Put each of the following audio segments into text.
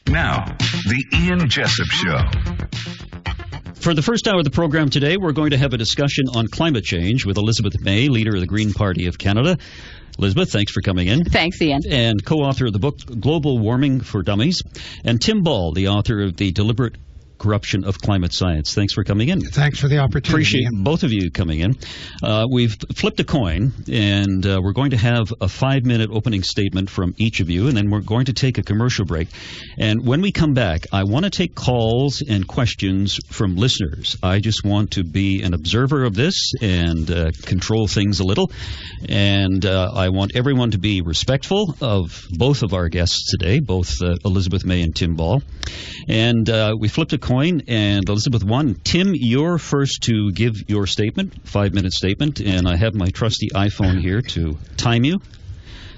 Now, the Ian Jessop Show. For the first hour of the program today, we're going to have a discussion on climate change with Elizabeth May, leader of the Green Party of Canada. Elizabeth, thanks for coming in. Thanks, Ian. And co-author of the book Global Warming for Dummies. And Tim Ball, the author of The Deliberate Corruption of Climate Science. Thanks for coming in. Thanks for the opportunity. Appreciate both of you coming in. We've flipped a coin, and we're going to have a 5-minute opening statement from each of you, and then we're going to take a commercial break. And when we come back, I want to take calls and questions from listeners. I just want to be an observer of this and control things a little. And I want everyone to be respectful of both of our guests today, both Elizabeth May and Tim Ball. And we flipped a coin, and Elizabeth won. Tim, you're first to give your statement, 5-minute statement, and I have my trusty iPhone here to time you.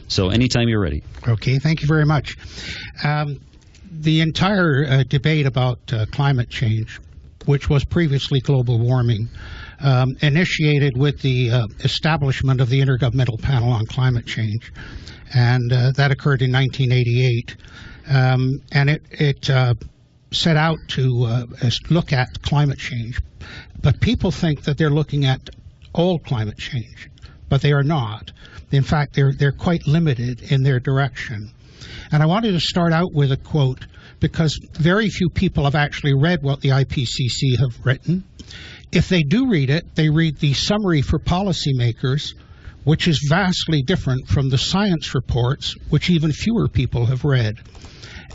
So anytime you're ready. Okay, thank you very much. The entire debate about climate change, which was previously global warming, initiated with the establishment of the Intergovernmental Panel on Climate Change, and that occurred in 1988. And it set out to look at climate change. But people think that they're looking at all climate change, but they are not. In fact, they're quite limited in their direction. And I wanted to start out with a quote because very few people have actually read what the IPCC have written. If they do read it, they read the summary for policymakers, which is vastly different from the science reports, which even fewer people have read.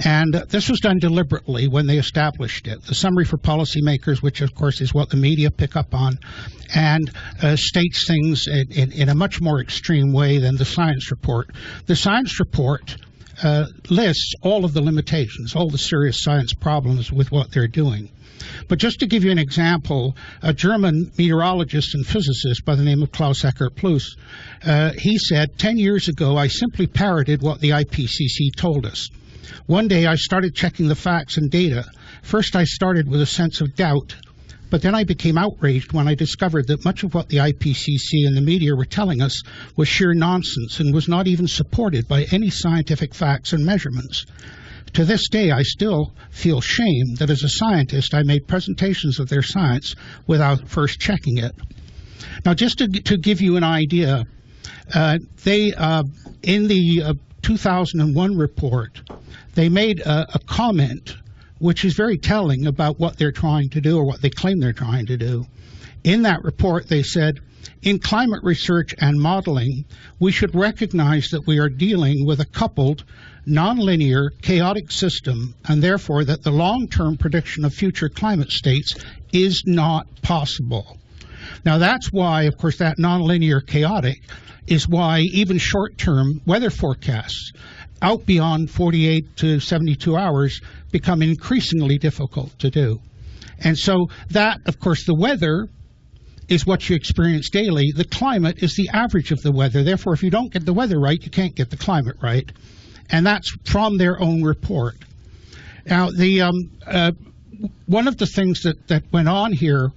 And this was done deliberately when they established it. The summary for policymakers, which of course is what the media pick up on, and states things in a much more extreme way than the science report. The science report lists all of the limitations, all the serious science problems with what they're doing. But just to give you an example, a German meteorologist and physicist by the name of Klaus Eckert-Plus, he said, 10 years ago, I simply parroted what the IPCC told us. One day I started checking the facts and data. First I started with a sense of doubt, but then I became outraged when I discovered that much of what the IPCC and the media were telling us was sheer nonsense and was not even supported by any scientific facts and measurements. To this day, I still feel shame that as a scientist I made presentations of their science without first checking it. Now, just to give you an idea, they in the 2001 report, they made a comment which is very telling about what they're trying to do or what they claim they're trying to do. In that report, they said, in climate research and modeling, we should recognize that we are dealing with a coupled, nonlinear, chaotic system, and therefore that the long-term prediction of future climate states is not possible. Now, that's why, of course, that nonlinear chaotic is why even short-term weather forecasts out beyond 48 to 72 hours become increasingly difficult to do. And so that, of course, the weather is what you experience daily. The climate is the average of the weather. Therefore, if you don't get the weather right, you can't get the climate right. And that's from their own report. Now, the one of the things that went on here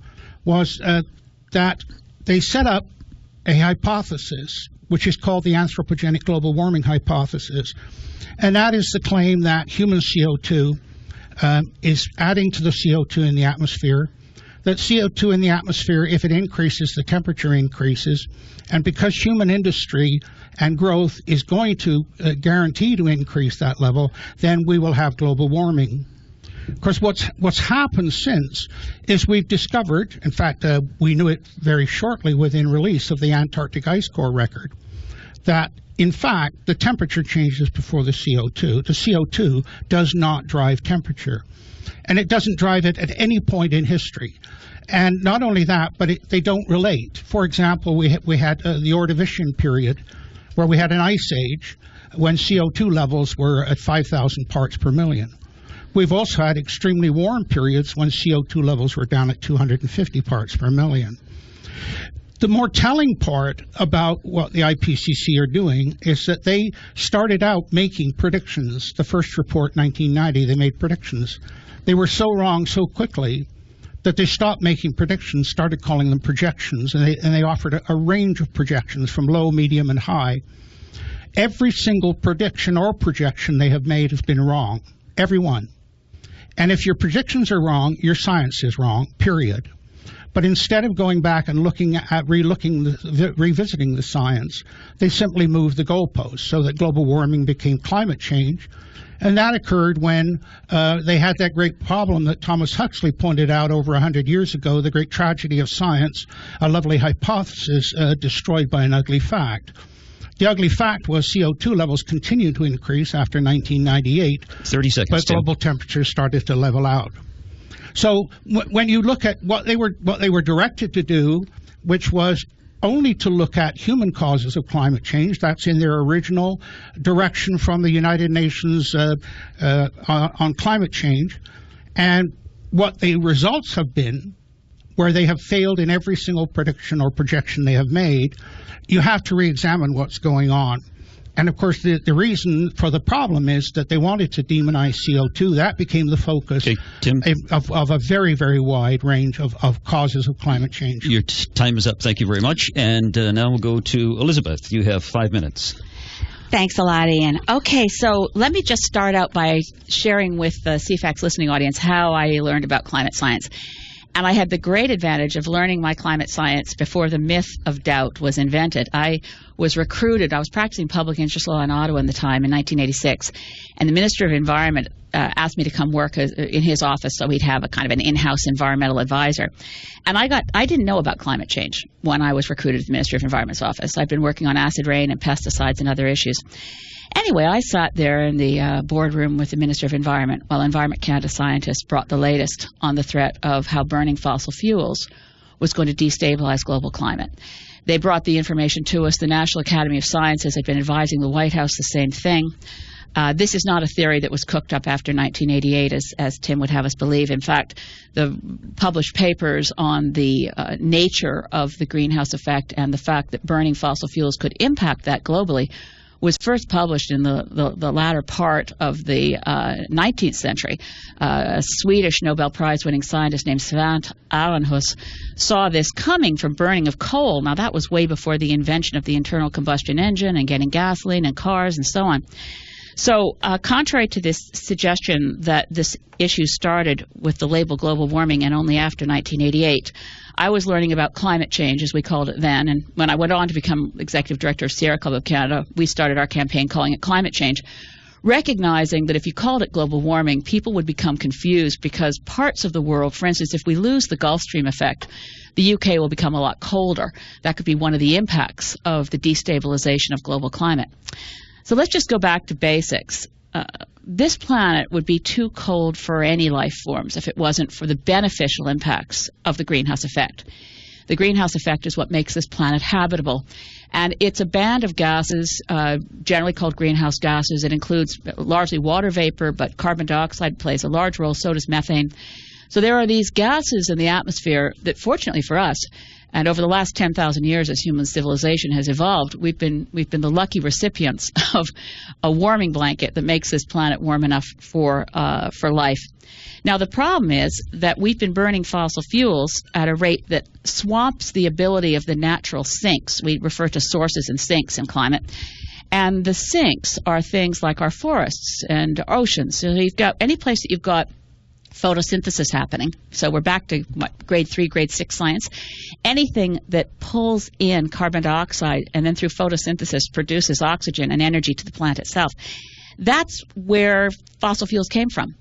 was that they set up a hypothesis, which is called the anthropogenic global warming hypothesis. And that is the claim that human CO2 is adding to the CO2 in the atmosphere, that CO2 in the atmosphere, if it increases, the temperature increases. And because human industry and growth is going to guarantee to increase that level, then we will have global warming. Of course, what's happened since is we've discovered, in fact, we knew it very shortly within release of the Antarctic ice core record, that in fact the temperature changes before the CO2. The CO2 does not drive temperature, and it doesn't drive it at any point in history. And not only that, but they don't relate. For example, we had the Ordovician period, where we had an ice age when CO2 levels were at 5,000 parts per million. We've also had extremely warm periods when CO2 levels were down at 250 parts per million. The more telling part about what the IPCC are doing is that they started out making predictions. The first report, 1990, they made predictions. They were so wrong so quickly that they stopped making predictions, started calling them projections, and they offered a range of projections from low, medium, and high. Every single prediction or projection they have made has been wrong. every one. And if your predictions are wrong, your science is wrong, period. But instead of going back and revisiting the science, they simply moved the goalposts so that global warming became climate change. And that occurred when they had that great problem that Thomas Huxley pointed out over 100 years ago, the great tragedy of science, a lovely hypothesis destroyed by an ugly fact. The ugly fact was CO2 levels continued to increase after 1998. 30 seconds, but global temperatures started to level out. So when you look at what they were directed to do, which was only to look at human causes of climate change, that's in their original direction from the United Nations on climate change, and what the results have been, where they have failed in every single prediction or projection they have made, you have to re-examine what's going on. And of course, the reason for the problem is that they wanted to demonize CO2. That became the focus of a very, very wide range of causes of climate change. Your time is up. Thank you very much. And now we'll go to Elizabeth. You have 5 minutes. Thanks a lot, Ian. Okay, so let me just start out by sharing with the CFAX listening audience how I learned about climate science. And I had the great advantage of learning my climate science before the myth of doubt was invented. I was recruited. I was practicing public interest law in Ottawa at the time in 1986. And the Minister of Environment asked me to come work in his office so he'd have a kind of an in-house environmental advisor. And I didn't know about climate change when I was recruited to the Minister of Environment's office. I'd been working on acid rain and pesticides and other issues. Anyway, I sat there in the boardroom with the Minister of Environment while Environment Canada scientists brought the latest on the threat of how burning fossil fuels was going to destabilize global climate. They brought the information to us. The National Academy of Sciences had been advising the White House the same thing. This is not a theory that was cooked up after 1988, as Tim would have us believe. In fact, the published papers on the nature of the greenhouse effect and the fact that burning fossil fuels could impact that globally was first published in the latter part of the 19th century. A Swedish Nobel Prize-winning scientist named Svante Arrhenius saw this coming from burning of coal. Now, that was way before the invention of the internal combustion engine and getting gasoline and cars and so on. So contrary to this suggestion that this issue started with the label global warming and only after 1988, I was learning about climate change, as we called it then. And when I went on to become executive director of Sierra Club of Canada, we started our campaign calling it climate change, recognizing that if you called it global warming, people would become confused because parts of the world, for instance, if we lose the Gulf Stream effect, the UK will become a lot colder. That could be one of the impacts of the destabilization of global climate. So let's just go back to basics. This planet would be too cold for any life forms if it wasn't for the beneficial impacts of the greenhouse effect. The greenhouse effect is what makes this planet habitable. And it's a band of gases, generally called greenhouse gases. It includes largely water vapor, but carbon dioxide plays a large role, so does methane. So there are these gases in the atmosphere that, fortunately for us, and over the last 10,000 years as human civilization has evolved, we've been the lucky recipients of a warming blanket that makes this planet warm enough for life. Now, the problem is that we've been burning fossil fuels at a rate that swamps the ability of the natural sinks. We refer to sources and sinks in climate. And the sinks are things like our forests and oceans. So you've got any place that you've got photosynthesis happening. So we're back to grade 3, grade 6 science. Anything that pulls in carbon dioxide and then through photosynthesis produces oxygen and energy to the plant itself. That's where fossil fuels came from.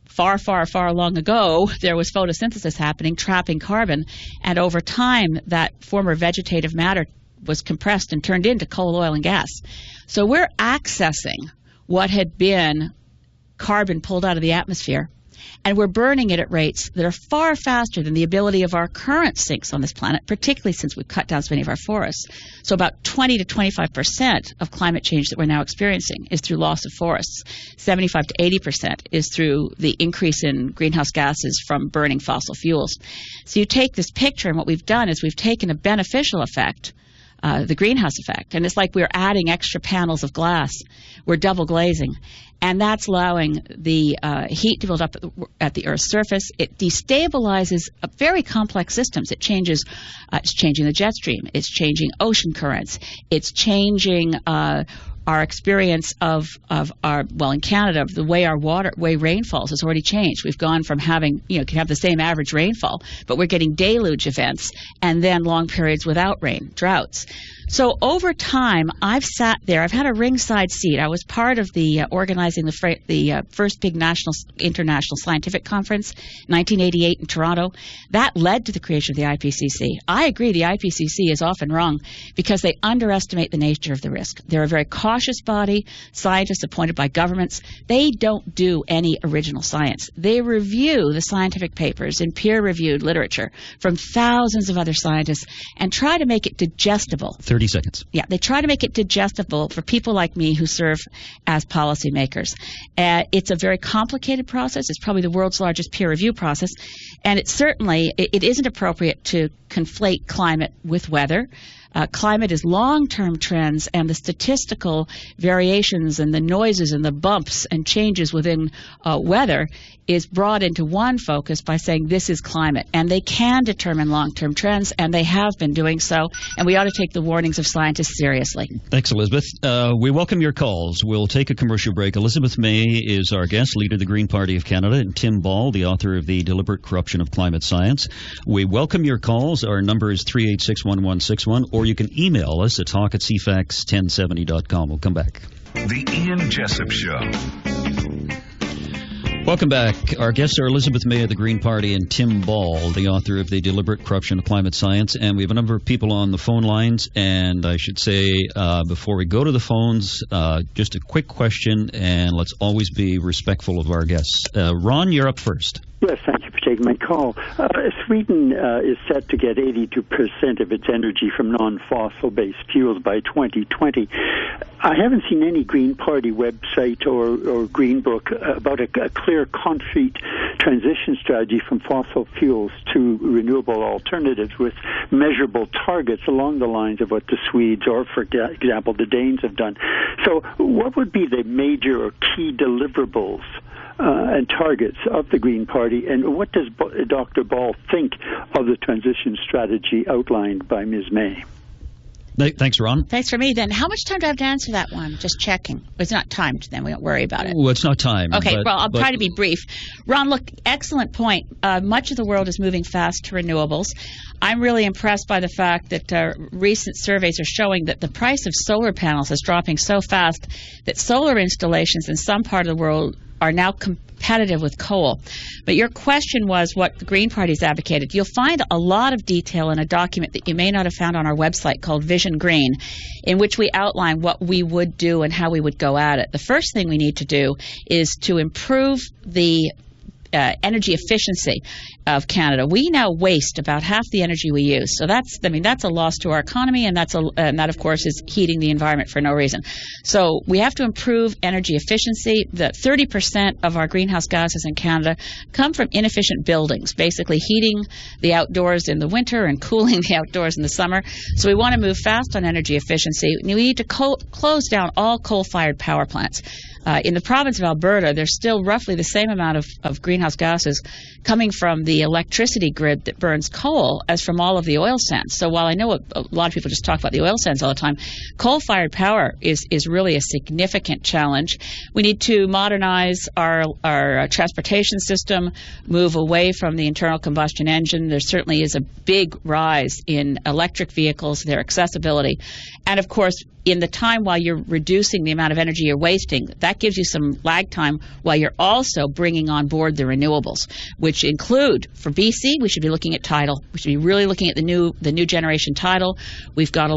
Far, far, far long ago, there was photosynthesis happening, trapping carbon, and over time, that former vegetative matter was compressed and turned into coal, oil, and gas. So we're accessing what had been carbon pulled out of the atmosphere, and we're burning it at rates that are far faster than the ability of our current sinks on this planet, particularly since we've cut down so many of our forests. So about 20 to 25% of climate change that we're now experiencing is through loss of forests. 75 to 80% is through the increase in greenhouse gases from burning fossil fuels. So you take this picture, and what we've done is we've taken a beneficial effect, the greenhouse effect, and it's like we're adding extra panels of glass. We're double glazing, and that's allowing the heat to build up at the Earth's surface. It destabilizes very complex systems. It's changing the jet stream. It's changing ocean currents. It's changing our our experience of our, well, in Canada, the way rain falls has already changed. We've gone from having, can have the same average rainfall, but we're getting deluge events and then long periods without rain, droughts. So over time, I've sat there. I've had a ringside seat. I was part of the organizing the first big international scientific conference, 1988 in Toronto. That led to the creation of the IPCC. I agree the IPCC is often wrong because they underestimate the nature of the risk. They're a very cautious body, scientists appointed by governments. They don't do any original science. They review the scientific papers in peer-reviewed literature from thousands of other scientists and try to make it digestible. 30 seconds. Yeah, they try to make it digestible for people like me who serve as policymakers. It's a very complicated process. It's probably the world's largest peer review process. And it isn't appropriate to conflate climate with weather. Climate is long-term trends, and the statistical variations and the noises and the bumps and changes within weather is brought into one focus by saying this is climate. And they can determine long-term trends, and they have been doing so, and we ought to take the warnings of scientists seriously. Thanks, Elizabeth. We welcome your calls. We'll take a commercial break. Elizabeth May is our guest, leader of the Green Party of Canada, and Tim Ball, the author of The Deliberate Corruption of Climate Science. We welcome your calls. Our number is 386-1161, or you can email us at talk@cfax1070.com. We'll come back. The Ian Jessop Show. Welcome back. Our guests are Elizabeth May of the Green Party and Tim Ball, the author of The Deliberate Corruption of Climate Science. And we have a number of people on the phone lines. And I should say, before we go to the phones, just a quick question, and let's always be respectful of our guests. Ron, you're up first. Yes, thank you for taking my call. Sweden is set to get 82% of its energy from non-fossil-based fuels by 2020. I haven't seen any Green Party website or Green Book about a clear, concrete transition strategy from fossil fuels to renewable alternatives with measurable targets along the lines of what the Swedes or, for example, the Danes have done. So what would be the major or key deliverables and targets of the Green Party, and what does Dr. Ball think of the transition strategy outlined by Ms. May? Thanks, Ron. Thanks for me. Then how much time do I have to answer that one? Just checking. It's not timed, then we don't worry about it. Well, it's not timed. Okay, I'll try to be brief. Ron, look, excellent point. Much of the world is moving fast to renewables. I'm really impressed by the fact that recent surveys are showing that the price of solar panels is dropping so fast that solar installations in some part of the world are now competitive with coal. But your question was what the Green Party's advocated. You'll find a lot of detail in a document that you may not have found on our website called Vision Green, in which we outline what we would do and how we would go at it. The first thing we need to do is to improve the energy efficiency of Canada. We now waste about half the energy we use. So that's a loss to our economy, and that of course is heating the environment for no reason. So we have to improve energy efficiency. The 30% of our greenhouse gases in Canada come from inefficient buildings, basically heating the outdoors in the winter and cooling the outdoors in the summer. So we want to move fast on energy efficiency. We need to close down all coal-fired power plants. In the province of Alberta, there's still roughly the same amount of greenhouse gases coming from the electricity grid that burns coal as from all of the oil sands. So while I know a lot of people just talk about the oil sands all the time, coal-fired power is really a significant challenge. We need to modernize our transportation system, move away from the internal combustion engine. There certainly is a big rise in electric vehicles, their accessibility. And of course, in the time while you're reducing the amount of energy you're wasting, that gives you some lag time while you're also bringing on board the renewables, which include, for BC, we should be looking at tidal. We should be really looking at the new generation tidal. We've got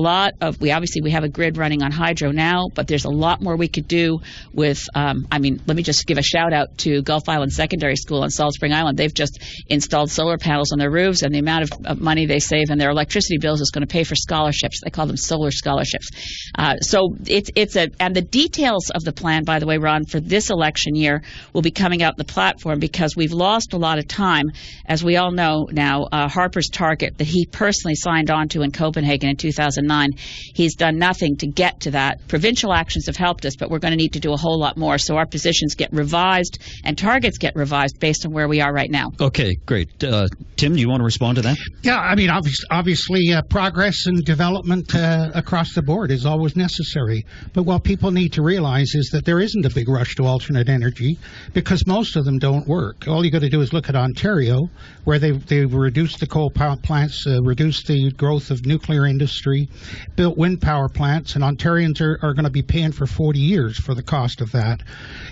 we have a grid running on hydro now, but there's a lot more we could do with, let me just give a shout out to Gulf Island Secondary School on Salt Spring Island. They've just installed solar panels on their roofs, and the amount of money they save in their electricity bills is going to pay for scholarships. They call them solar scholarships. And the details of the plan, by the way, Ron, for this election year will be coming out in the platform, because because we've lost a lot of time. As we all know now, Harper's target that he personally signed on to in Copenhagen in 2009, he's done nothing to get to that. Provincial actions have helped us, but we're going to need to do a whole lot more. So our positions get revised and targets get revised based on where we are right now. Okay, great. Tim, do you want to respond to that? Yeah, I mean, obviously progress and development across the board is always necessary. But what people need to realize is that there isn't a big rush to alternate energy because most of them don't work. All you got to do is look at Ontario, where they've reduced the coal power plants, reduced the growth of nuclear industry, built wind power plants, and Ontarians are going to be paying for 40 years for the cost of that.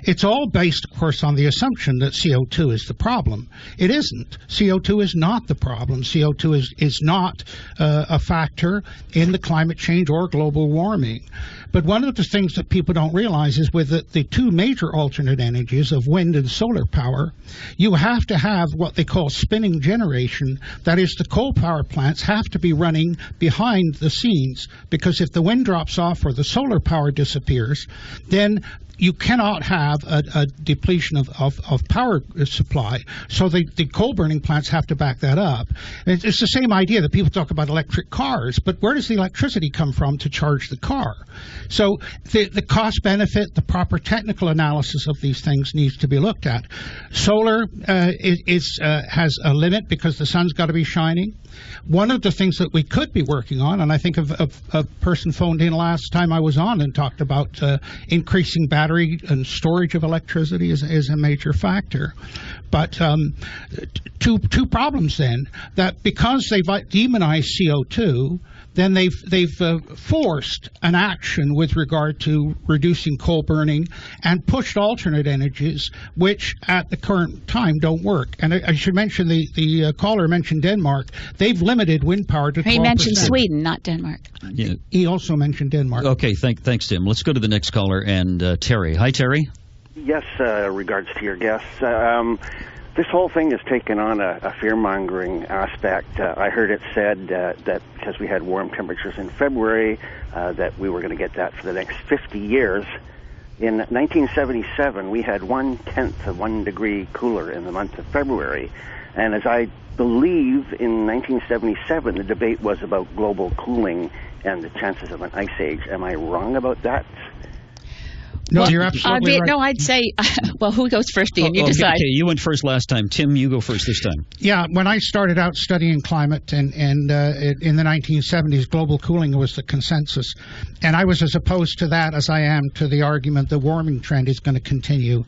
It's all based, of course, on the assumption that CO2 is the problem. It isn't. CO2 is not the problem. CO2 is not a factor in the climate change or global warming. But one of the things that people don't realize is with the two major alternate energies of wind and solar power, you have to have what they call spinning generation. That is, the coal power plants have to be running behind the scenes, because if the wind drops off or the solar power disappears, then you cannot have a depletion of power supply. So the coal-burning plants have to back that up. It's the same idea that people talk about electric cars, but where does the electricity come from to charge the car? So the cost-benefit, the proper technical analysis of these things needs to be looked at. Solar has a limit because the sun's got to be shining. One of the things that we could be working on, and I think of a person phoned in last time I was on and talked about increasing battery and storage of electricity is a major factor. But two problems then, that because they've demonized CO2, then they've forced an action with regard to reducing coal burning and pushed alternate energies, which at the current time don't work. And I should mention the caller mentioned Denmark. They've limited wind power to 12%. He mentioned Sweden, not Denmark. Yeah. He also mentioned Denmark. Okay, thanks, Tim. Let's go to the next caller, and Terry. Hi, Terry. Yes, regards to your guests. This whole thing has taken on a fear-mongering aspect. I heard it said that because we had warm temperatures in February, that we were going to get that for the next 50 years. In 1977, we had 1/10 of 1 degree cooler in the month of February. And as I believe, in 1977, the debate was about global cooling and the chances of an ice age. Am I wrong about that? No, you're absolutely right. No, I'd say, well, who goes first, Ian? You decide. Okay, you went first last time. Tim, you go first this time. Yeah, when I started out studying climate and in the 1970s, global cooling was the consensus. And I was as opposed to that as I am to the argument the warming trend is going to continue.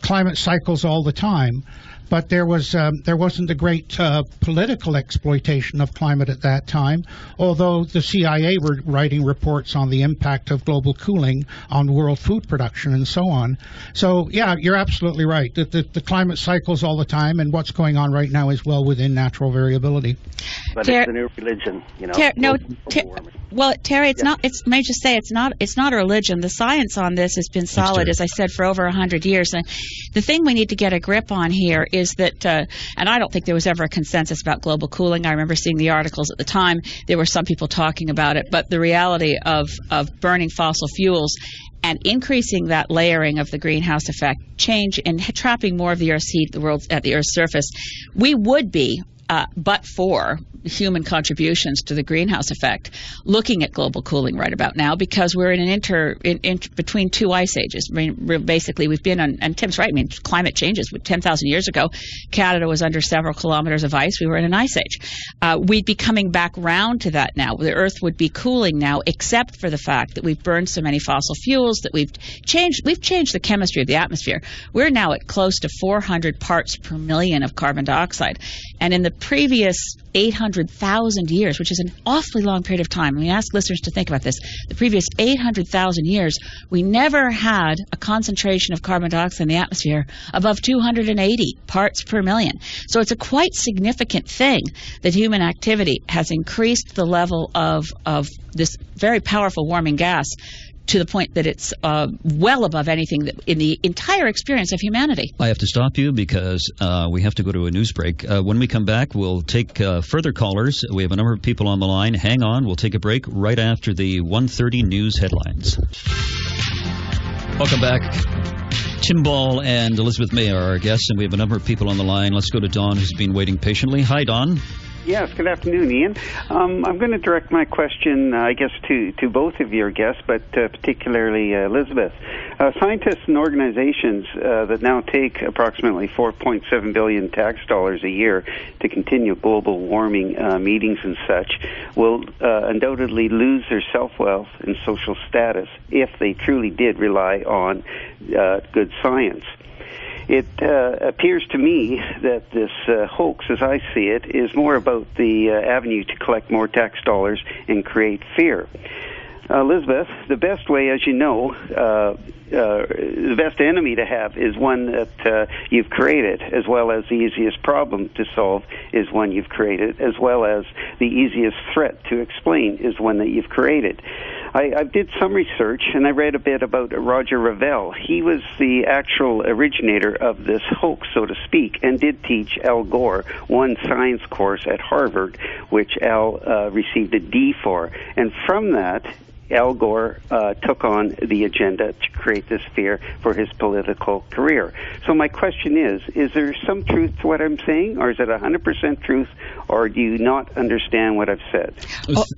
Climate cycles all the time. But there wasn't a great political exploitation of climate at that time, although the CIA were writing reports on the impact of global cooling on world food production and so on. So, yeah, you're absolutely right. The climate cycles all the time, and what's going on right now is well within natural variability. But it's a new religion, you know. Well, Terry, it's not. It's may I just say it's not a religion. The science on this has been solid, as I said, for over 100 years. And the thing we need to get a grip on here is that, and I don't think there was ever a consensus about global cooling. I remember seeing the articles at the time. There were some people talking about it, but the reality of burning fossil fuels and increasing that layering of the greenhouse effect, change and trapping more of the Earth's heat at the Earth's surface, we would be. But for human contributions to the greenhouse effect, looking at global cooling right about now, because we're in between two ice ages. I mean, basically, we've been on, and Tim's right, I mean, climate changes. 10,000 years ago, Canada was under several kilometers of ice. We were in an ice age. We'd be coming back round to that now. The Earth would be cooling now, except for the fact that we've burned so many fossil fuels that we've changed the chemistry of the atmosphere. We're now at close to 400 parts per million of carbon dioxide. And in the previous 800,000 years, which is an awfully long period of time, and we ask listeners to think about this, the previous 800,000 years, we never had a concentration of carbon dioxide in the atmosphere above 280 parts per million. So it's a quite significant thing that human activity has increased the level of this very powerful warming gas to the point that it's well above anything that in the entire experience of humanity. I have to stop you because we have to go to a news break. When we come back, we'll take further callers. We have a number of people on the line. Hang on. We'll take a break right after the 1:30 news headlines. Welcome back Tim Ball and Elizabeth May are our guests, and we have a number of people on the line. Let's go to Don, who's been waiting patiently. Hi, Don. Yes, good afternoon, Ian. I'm going to direct my question, I guess, to both of your guests, but particularly Elizabeth. Scientists and organizations that now take approximately $4.7 billion tax dollars a year to continue global warming meetings and such will undoubtedly lose their self-wealth and social status if they truly did rely on good science. It appears to me that this hoax, as I see it, is more about the avenue to collect more tax dollars and create fear. Elizabeth, the best way, as you know, the best enemy to have is one that you've created, as well as the easiest problem to solve is one you've created, as well as the easiest threat to explain is one that you've created. I did some research, and I read a bit about Roger Revelle. He was the actual originator of this hoax, so to speak, and did teach Al Gore one science course at Harvard, which Al received a D for. And from that, Al Gore took on the agenda to create this fear for his political career. So my question is there some truth to what I'm saying, or is it 100% truth, or do you not understand what I've said?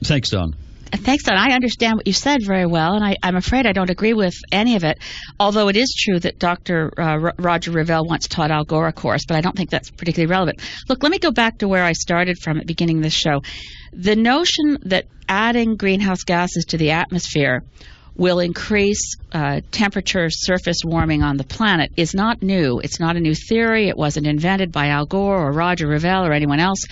Thanks, Don. Thanks, Don. I understand what you said very well, and I'm afraid I don't agree with any of it, although it is true that Dr. Roger Revelle once taught Al Gore a course, but I don't think that's particularly relevant. Look, let me go back to where I started from at the beginning of this show. The notion that adding greenhouse gases to the atmosphere will increase temperature, surface warming on the planet is not new. It's not a new theory. It wasn't invented by Al Gore or Roger Revelle or anyone else.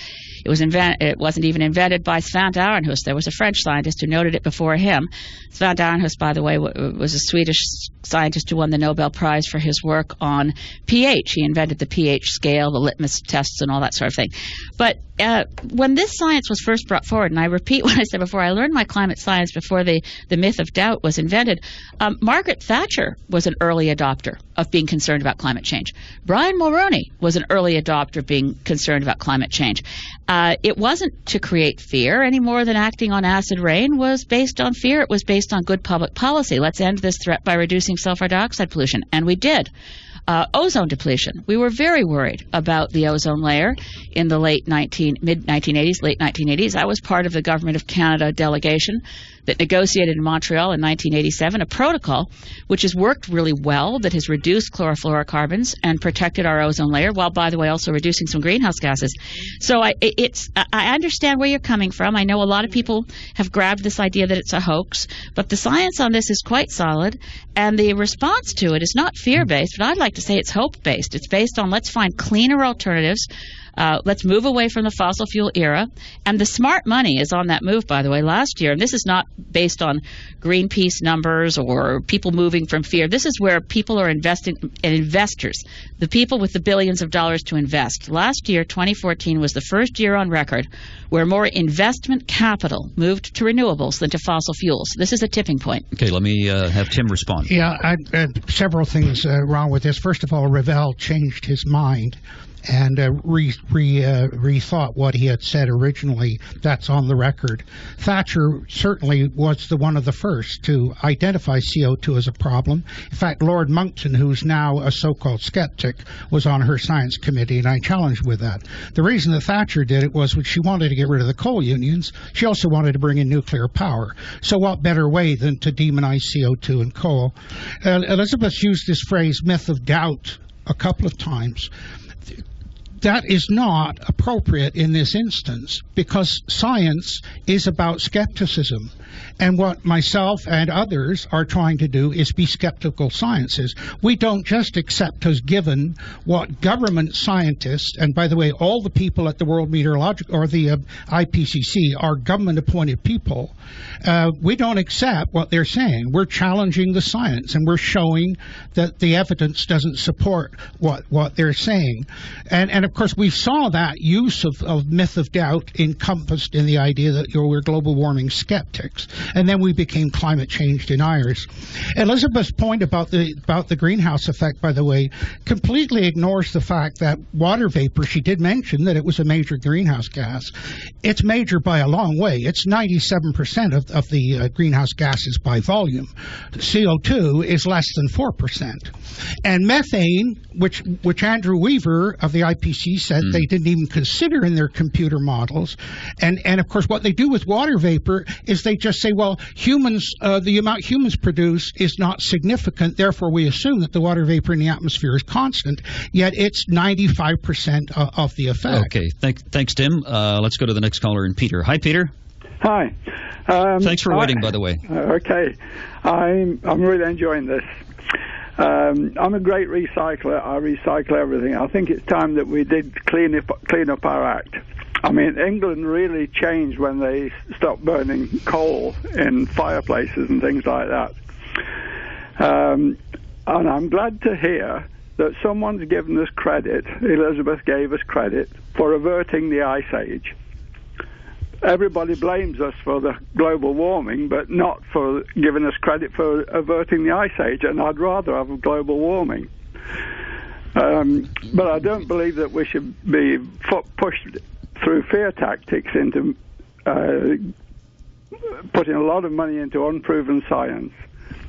It wasn't even invented by Svante Arrhenius. There was a French scientist who noted it before him. Svante Arrhenius, by the way, was a Swedish scientist who won the Nobel Prize for his work on pH. He invented the pH scale, the litmus tests, and all that sort of thing. But when this science was first brought forward, and I repeat what I said before, I learned my climate science before the myth of doubt was invented. Margaret Thatcher was an early adopter of being concerned about climate change. Brian Mulroney was an early adopter of being concerned about climate change. It wasn't to create fear any more than acting on acid rain was based on fear. It was based on good public policy. Let's end this threat by reducing sulfur dioxide pollution. And we did. Ozone depletion. We were very worried about the ozone layer in the mid-1980s, late 1980s. I was part of the Government of Canada delegation that negotiated in Montreal in 1987 a protocol which has worked really well, that has reduced chlorofluorocarbons and protected our ozone layer, while, by the way, also reducing some greenhouse gases. So I understand where you're coming from. I know a lot of people have grabbed this idea that it's a hoax, but the science on this is quite solid, and the response to it is not fear-based, but I'd like to say it's hope-based. It's based on let's find cleaner alternatives. Let's move away from the fossil fuel era. And the smart money is on that move, by the way, last year. And this is not based on Greenpeace numbers or people moving from fear. This is where people are investing, and investors, the people with the billions of dollars to invest. Last year, 2014, was the first year on record where more investment capital moved to renewables than to fossil fuels. This is a tipping point. Okay, let me have Tim respond. Yeah, several things wrong with this. First of all, Revelle changed his mind and rethought what he had said originally. That's on the record. Thatcher certainly was one of the first to identify CO2 as a problem. In fact, Lord Monckton, who's now a so-called skeptic, was on her science committee, and I challenged with that. The reason that Thatcher did it was she wanted to get rid of the coal unions. She also wanted to bring in nuclear power. So what better way than to demonize CO2 and coal? Elizabeth used this phrase, myth of doubt, a couple of times. That is not appropriate in this instance, because science is about skepticism. And what myself and others are trying to do is be skeptical sciences. We don't just accept as given what government scientists, and by the way, all the people at the World Meteorological or the IPCC are government-appointed people. We don't accept what they're saying. We're challenging the science, and we're showing that the evidence doesn't support what they're saying. And of course, we saw that use of myth of doubt encompassed in the idea that we're global warming skeptics, and then we became climate change deniers. Elizabeth's point about the greenhouse effect, by the way, completely ignores the fact that water vapor, she did mention that it was a major greenhouse gas. It's major by a long way. It's 97% of the greenhouse gases by volume. CO2 is less than 4%. And methane, which Andrew Weaver of the IPCC said they didn't even consider in their computer models. And of course, what they do with water vapor is they just say, well, the amount humans produce is not significant, therefore we assume that the water vapor in the atmosphere is constant, yet it's 95% of the effect. Okay, thanks, Tim. Let's go to the next caller, and Peter. Hi, Peter. Hi. Thanks for waiting, by the way. Okay. I'm really enjoying this. I'm a great recycler. I recycle everything. I think it's time that we did clean up our act. I mean, England really changed when they stopped burning coal in fireplaces and things like that. And I'm glad to hear that someone's given us credit, Elizabeth gave us credit, for averting the ice age. Everybody blames us for the global warming, but not for giving us credit for averting the ice age, and I'd rather have global warming. But I don't believe that we should be pushed through fear tactics into putting a lot of money into unproven science.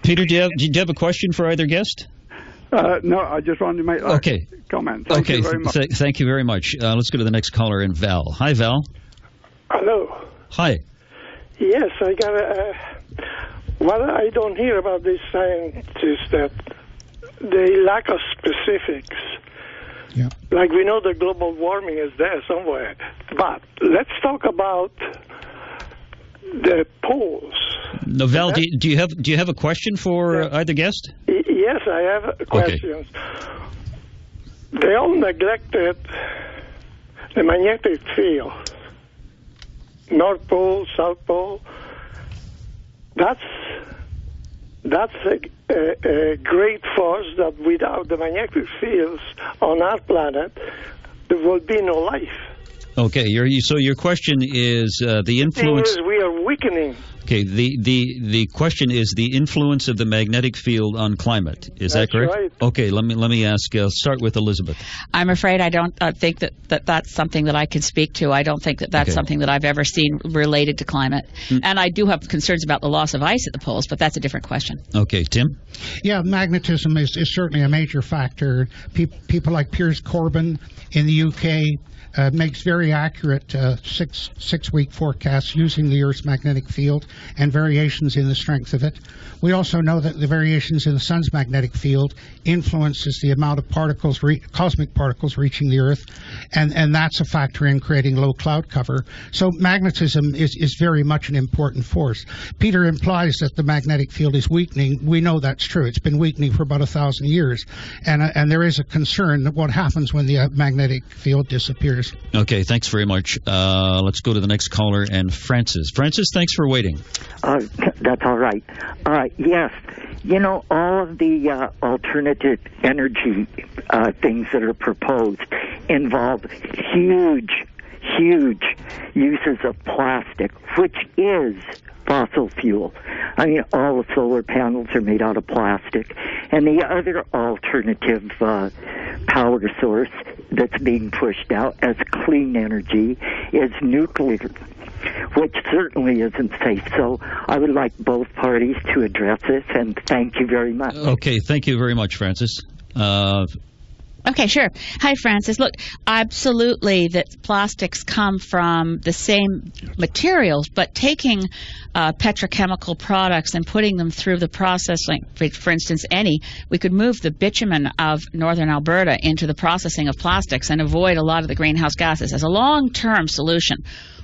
Peter, do you have a question for either guest? No, I just wanted to make that comment. Thank you very much. Thank you very much. Let's go to the next caller, and Val. Hi, Val. Hello. Hi. Yes, I got what I don't hear about this science is that they lack of specifics. Yeah. Like we know the global warming is there somewhere, but let's talk about the poles. No, Val, do you have a question for either guest? Yes, I have questions. They all neglected the magnetic field. North Pole, South Pole. That's a great force that without the magnetic fields on our planet, there will be no life. Okay, so your question is the influence. We are weakening. Okay, the question is the influence of the magnetic field on climate. Is that correct? Right. Okay, let me ask. Start with Elizabeth. I'm afraid I don't think that's something that I can speak to. I don't think that's something that I've ever seen related to climate. And I do have concerns about the loss of ice at the poles, but that's a different question. Okay, Tim? Yeah, magnetism is certainly a major factor. People like Piers Corbyn in the UK makes very accurate six-week forecasts using the Earth's magnetic field and variations in the strength of it. We also know that the variations in the sun's magnetic field influences the amount of cosmic particles reaching the Earth, and that's a factor in creating low cloud cover. So magnetism is very much an important force. Peter implies that the magnetic field is weakening. We know that's true. It's been weakening for about 1,000 years, and there is a concern that what happens when the magnetic field disappears. Okay, thanks very much. Let's go to the next caller, and Francis. Francis, thanks for waiting. That's all right. Yes, all of the alternative energy things that are proposed involve huge uses of plastic, which is fossil fuel. I mean, all the solar panels are made out of plastic. And the other alternative power source that's being pushed out as clean energy is nuclear, which certainly isn't safe. So I would like both parties to address this, and thank you very much. Okay, thank you very much, Francis. Okay, sure. Hi, Francis. Look, absolutely that plastics come from the same materials, but taking petrochemical products and putting them through the processing, for instance, we could move the bitumen of northern Alberta into the processing of plastics and avoid a lot of the greenhouse gases as a long-term solution.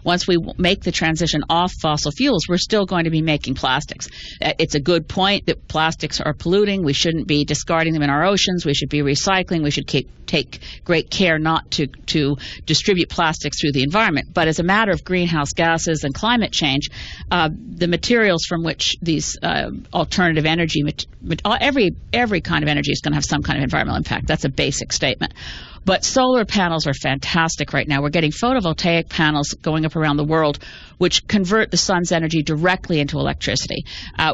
once we make the transition off fossil fuels, we're still going to be making plastics. It's a good point that plastics are polluting. We shouldn't be discarding them in our oceans. We should be recycling. We should take great care not to distribute plastics through the environment. But as a matter of greenhouse gases and climate change, the materials from which these alternative energy, every kind of energy is going to have some kind of environmental impact. That's a basic statement. But solar panels are fantastic right now. We're getting photovoltaic panels going up around the world which convert the sun's energy directly into electricity.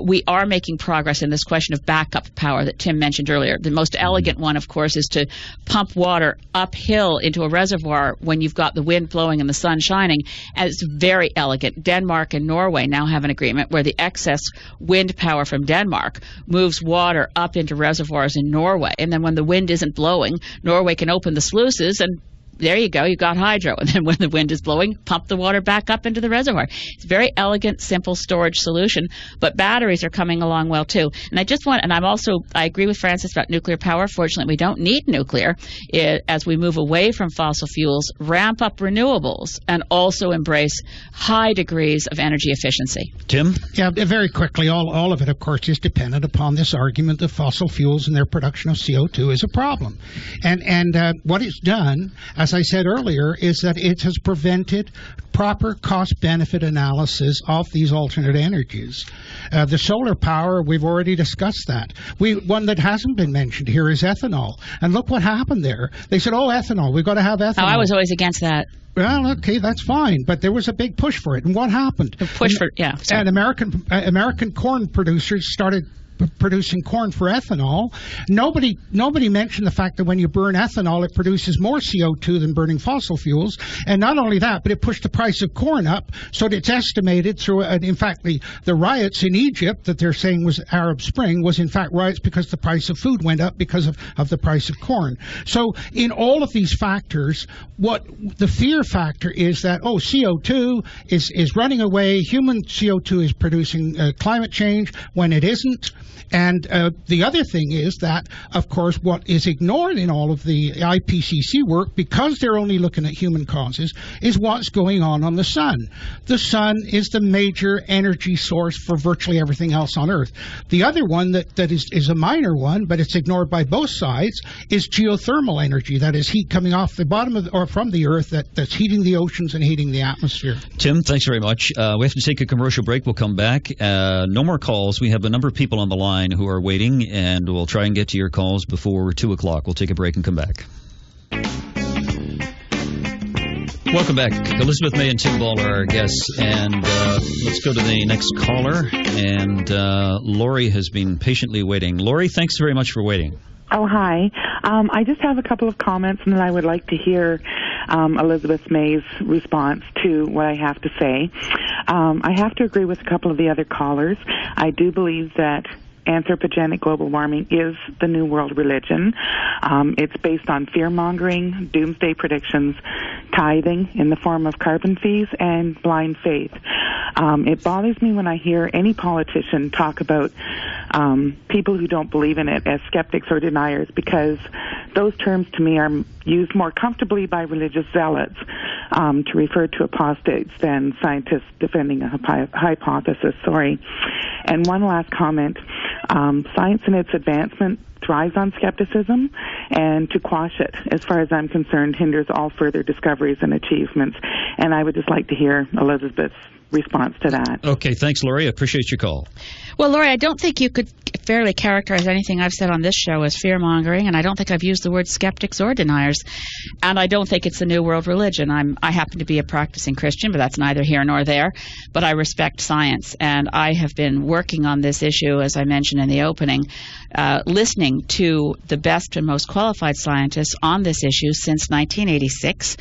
We are making progress in this question of backup power that Tim mentioned earlier. The most elegant one, of course, is to pump water uphill into a reservoir when you've got the wind blowing and the sun shining. And it's very elegant. Denmark and Norway now have an agreement where the excess wind power from Denmark moves water up into reservoirs in Norway. And then when the wind isn't blowing, Norway can open the sluices and there you go, you got hydro. And then when the wind is blowing, pump the water back up into the reservoir. It's a very elegant, simple storage solution, but batteries are coming along well too. And I agree with Francis about nuclear power. Fortunately, we don't need nuclear as we move away from fossil fuels, ramp up renewables, and also embrace high degrees of energy efficiency. Tim? Yeah, very quickly, all of it, of course, is dependent upon this argument that fossil fuels and their production of CO2 is a problem. And what it's done, as I said earlier, is that it has prevented proper cost-benefit analysis of these alternate energies. The solar power, we've already discussed that. One that hasn't been mentioned here is ethanol. And look what happened there. They said, ethanol, we've got to have ethanol. Oh, I was always against that. Well, okay, that's fine, but there was a big push for it. And what happened? And American corn producers started producing corn for ethanol. Nobody mentioned the fact that when you burn ethanol, it produces more CO2 than burning fossil fuels. And not only that, but it pushed the price of corn up, so that it's estimated through, in fact, the riots in Egypt that they're saying was Arab Spring was in fact riots because the price of food went up because of the price of corn. So in all of these factors, what the fear factor is that, CO2 is running away, human CO2 is producing climate change when it isn't. And the other thing is that, of course, what is ignored in all of the IPCC work, because they're only looking at human causes, is what's going on the sun. The sun is the major energy source for virtually everything else on Earth. The other one that is a minor one, but it's ignored by both sides, is geothermal energy. That is heat coming off the bottom or from the Earth that's heating the oceans and heating the atmosphere. Tim, thanks very much. We have to take a commercial break. We'll come back. No more calls. We have a number of people on the line who are waiting, and we'll try and get to your calls before 2 o'clock. We'll take a break and come back. Welcome back. Elizabeth May and Tim Ball are our guests, and let's go to the next caller. And Lori has been patiently waiting. Lori, thanks very much for waiting. Oh, hi. I just have a couple of comments, and then I would like to hear Elizabeth May's response to what I have to say. I have to agree with a couple of the other callers. I do believe that anthropogenic global warming is the new world religion. It's based on fear-mongering, doomsday predictions, tithing in the form of carbon fees, and blind faith. It bothers me when I hear any politician talk about people who don't believe in it as skeptics or deniers, because those terms to me are used more comfortably by religious zealots to refer to apostates than scientists defending a hypothesis. And one last comment. Science in its advancement thrives on skepticism, and to quash it, as far as I'm concerned, hinders all further discoveries and achievements. And I would just like to hear Elizabeth's response to that. Okay, thanks, Lori. I appreciate your call. Well, Lori, I don't think you could fairly characterize anything I've said on this show as fear-mongering, and I don't think I've used the word skeptics or deniers, and I don't think it's the new world religion. I happen to be a practicing Christian, but that's neither here nor there, but I respect science, and I have been working on this issue, as I mentioned in the opening, listening to the best and most qualified scientists on this issue since 1986.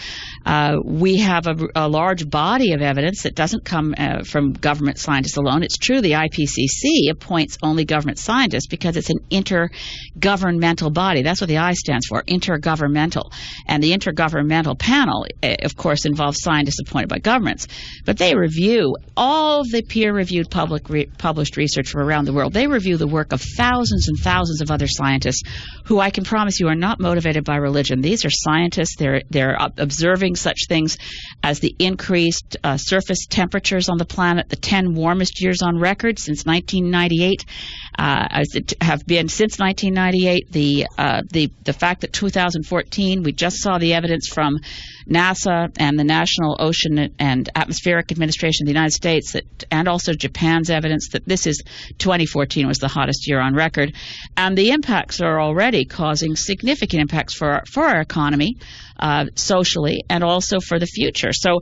We have a large body of evidence that doesn't come from government scientists alone. It's true the IPCC appoints only government scientists because it's an intergovernmental body. That's what the I stands for, intergovernmental. And the intergovernmental panel, of course, involves scientists appointed by governments. But they review all the peer-reviewed published research from around the world. They review the work of thousands and thousands of other scientists who I can promise you are not motivated by religion. These are scientists. They're observing such things as the increased surface temperatures on the planet, the 10 warmest years on record since 1998, as it have been since 1998. The fact that 2014, we just saw the evidence from NASA and the National Ocean and Atmospheric Administration of the United States, and also Japan's evidence that 2014 was the hottest year on record, and the impacts are already causing significant impacts for our economy, socially, and also for the future. So,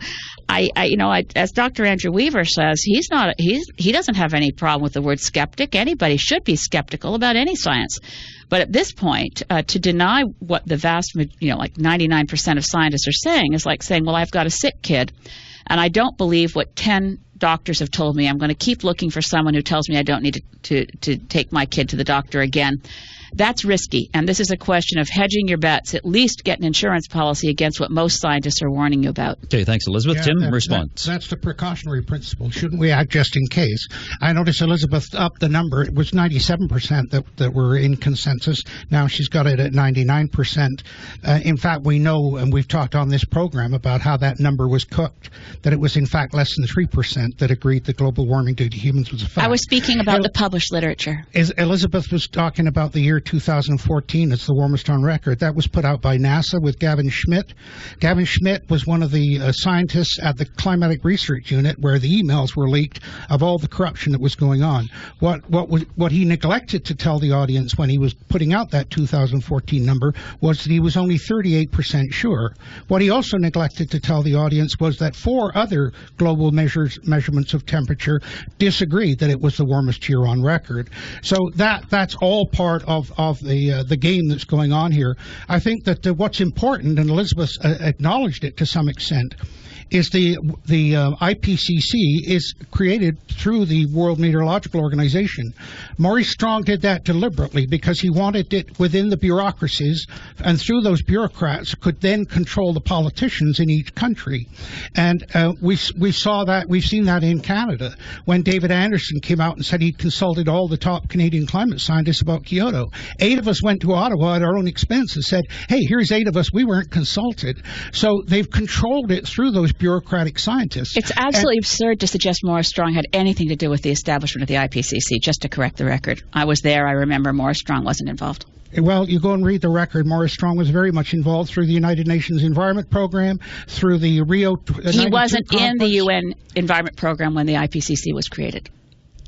as Dr. Andrew Weaver says, he doesn't have any problem with the word skeptic. Anybody should be skeptical about any science. But at this point, to deny what the vast, like 99% of scientists are saying is like saying, well, I've got a sick kid, and I don't believe what 10 doctors have told me. I'm going to keep looking for someone who tells me I don't need to take my kid to the doctor again. That's risky, and this is a question of hedging your bets. At least get an insurance policy against what most scientists are warning you about. Okay, thanks, Elizabeth. Tim, response. That's the precautionary principle. Shouldn't we act just in case? I noticed Elizabeth upped the number. It was 97% that were in consensus. Now she's got it at 99%. In fact, we know, and we've talked on this program about how that number was cooked, that it was in fact less than 3% that agreed that global warming due to humans was a fact. I was speaking about the published literature. Elizabeth was talking about the year 2014. It's the warmest on record. That was put out by NASA with Gavin Schmidt. Gavin Schmidt was one of the scientists at the Climatic Research Unit where the emails were leaked of all the corruption that was going on. What he neglected to tell the audience when he was putting out that 2014 number was that he was only 38% sure. What he also neglected to tell the audience was that 4 other global measurements of temperature disagreed that it was the warmest year on record. So that's all part of the game that's going on here. I think that what's important, and Elizabeth acknowledged it to some extent, is the IPCC is created through the World Meteorological Organization. Maurice Strong did that deliberately because he wanted it within the bureaucracies, and through those bureaucrats could then control the politicians in each country. And we saw that, we've seen that in Canada when David Anderson came out and said he'd consulted all the top Canadian climate scientists about Kyoto. 8 of us went to Ottawa at our own expense and said, hey, here's 8 of us, we weren't consulted. So they've controlled it through those bureaucratic scientists. It's absolutely absurd to suggest Maurice Strong had anything to do with the establishment of the IPCC, just to correct the record. I was there. I remember Maurice Strong wasn't involved. Well, you go and read the record. Maurice Strong was very much involved through the United Nations Environment Program, through the Rio 92 He wasn't conference. in the UN Environment Program when the IPCC was created.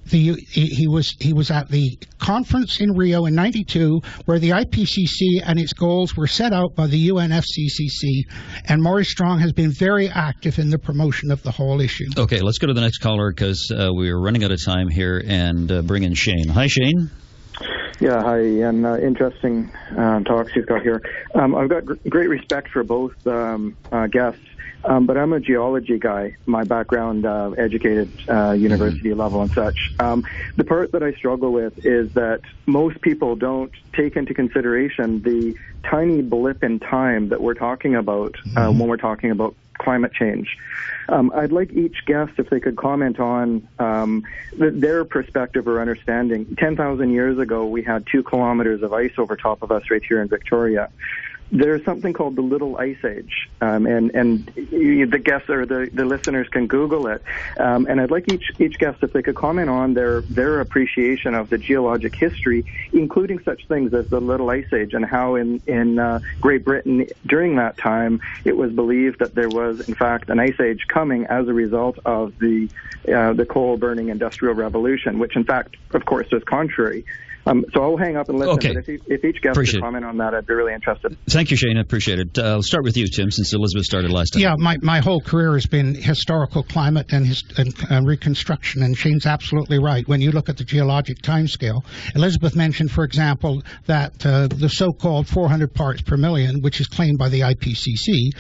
He was at the conference in Rio in '92 where the IPCC and its goals were set out by the UNFCCC, and Maurice Strong has been very active in the promotion of the whole issue. Okay, let's go to the next caller because we're running out of time here, and bring in Shane. Hi, Shane. Yeah, hi, and interesting talks you've got here. I've got great respect for both guests. But I'm a geology guy. My background, educated university level and such. The part that I struggle with is that most people don't take into consideration the tiny blip in time that we're talking about when we're talking about climate change. I'd like each guest, if they could comment on their perspective or understanding. 10,000 years ago, we had 2 kilometers of ice over top of us right here in Victoria. There's something called the Little Ice Age, and the guests or the listeners can Google it. And I'd like each guest, if they could comment on their appreciation of the geologic history, including such things as the Little Ice Age, and how in Great Britain during that time it was believed that there was in fact an ice age coming as a result of the coal burning industrial revolution, which in fact, of course, is contrary. So I'll hang up and listen. Okay. But if each guest could comment on that, I'd be really interested. Thank you, Shane. I appreciate it. I'll start with you, Tim, since Elizabeth started last time. Yeah, my whole career has been historical climate and reconstruction, and Shane's absolutely right. When you look at the geologic timescale, Elizabeth mentioned, for example, that the so-called 400 parts per million, which is claimed by the IPCC,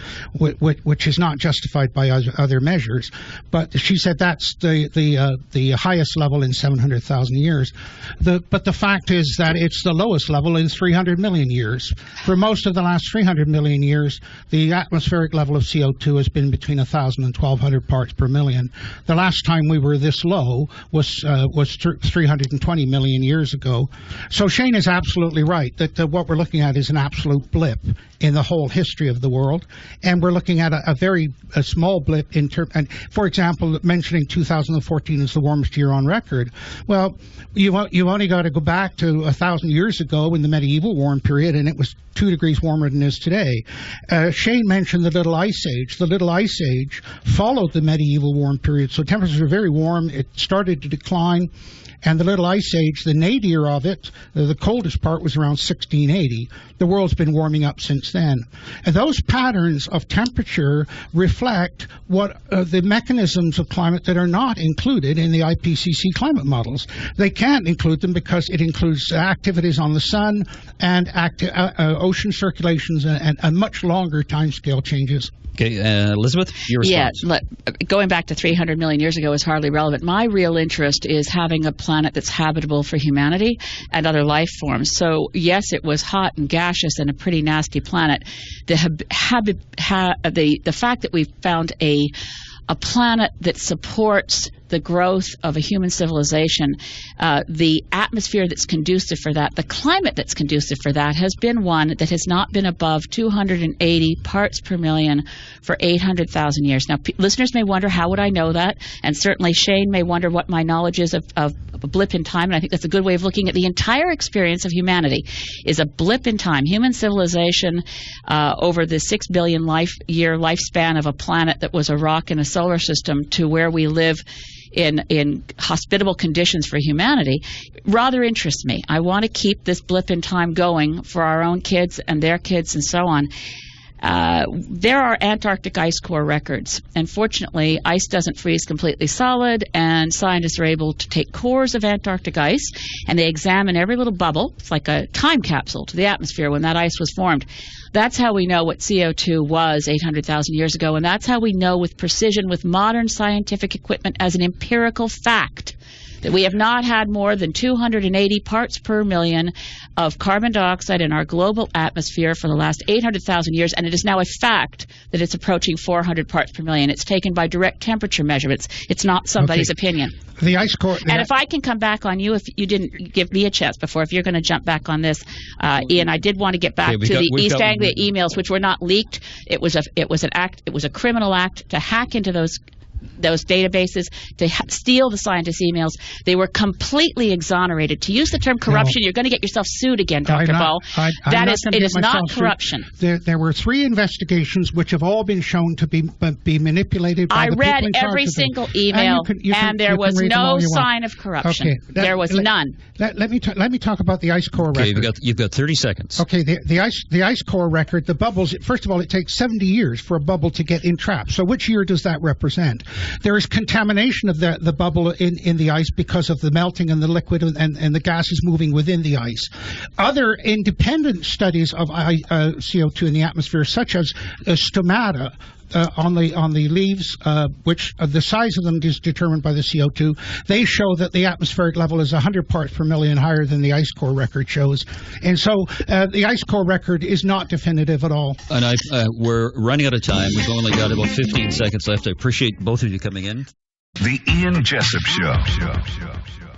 which is not justified by other measures, but she said that's the highest level in 700,000 years. But the fact is that it's the lowest level in 300 million years. For most of the last 300 million years, the atmospheric level of CO2 has been between 1,000 and 1,200 parts per million. The last time we were this low was 320 million years ago. So Shane is absolutely right that what we're looking at is an absolute blip in the whole history of the world, and we're looking at a very small blip in terms. And for example, mentioning 2014 as the warmest year on record. Well, you only got to go back to 1,000 years ago in the medieval warm period, and it was 2 degrees warmer than it is today. Shane mentioned the Little Ice Age. The Little Ice Age followed the medieval warm period, so temperatures were very warm. It started to decline. And the Little Ice Age, the nadir of it, the coldest part was around 1680. The world's been warming up since then. And those patterns of temperature reflect what the mechanisms of climate that are not included in the IPCC climate models. They can't include them because it includes activities on the sun and ocean circulations and much longer timescale changes. Okay, Elizabeth, your response. Yeah, going back to 300 million years ago is hardly relevant. My real interest is having a planet that's habitable for humanity and other life forms. So, yes, it was hot and gaseous and a pretty nasty planet. The fact that we've found a planet that supports the growth of a human civilization, the atmosphere that's conducive for that, the climate that's conducive for that has been one that has not been above 280 parts per million for 800,000 years. Now, listeners may wonder, how would I know that? And certainly Shane may wonder what my knowledge is of a blip in time, and I think that's a good way of looking at the entire experience of humanity, is a blip in time. Human civilization over the 6 billion year lifespan of a planet that was a rock in a solar system to where we live in hospitable conditions for humanity rather interests me. I want to keep this blip in time going for our own kids and their kids and so on. There are Antarctic ice core records, and fortunately ice doesn't freeze completely solid, and scientists are able to take cores of Antarctic ice and they examine every little bubble. It's like a time capsule to the atmosphere when that ice was formed. That's how we know what CO2 was 800,000 years ago, and that's how we know with precision, with modern scientific equipment, as an empirical fact, that we have not had more than 280 parts per million of carbon dioxide in our global atmosphere for the last 800,000 years, and it is now a fact that it's approaching 400 parts per million. It's taken by direct temperature measurements. It's not somebody's opinion. The ice core. And if I can come back on you, if you didn't give me a chance before, if you're going to jump back on this, Ian, I did want to get back to the East Anglia emails, which were not leaked. It was a criminal act to hack into those databases, to steal the scientists' emails. They were completely exonerated. To use the term corruption, you're going to get yourself sued again, Dr. Ball. It is not corruption. There were 3 investigations which have all been shown to be manipulated by the people in charge. I read every single email, and there was no sign of corruption. Okay, there was none. Let me talk about the ice core record. Okay, you've got 30 seconds. Okay, the ice core record, the bubbles, first of all, it takes 70 years for a bubble to get entrapped. So which year does that represent? There is contamination of the bubble in the ice because of the melting and the liquid and the gases moving within the ice. Other independent studies of CO2 in the atmosphere, such as stomata, on the leaves, which the size of them is determined by the CO2, they show that the atmospheric level is 100 parts per million higher than the ice core record shows. And so the ice core record is not definitive at all. And we're running out of time. We've only got about 15 seconds left. I appreciate both of you coming in. The Ian Jessop Show.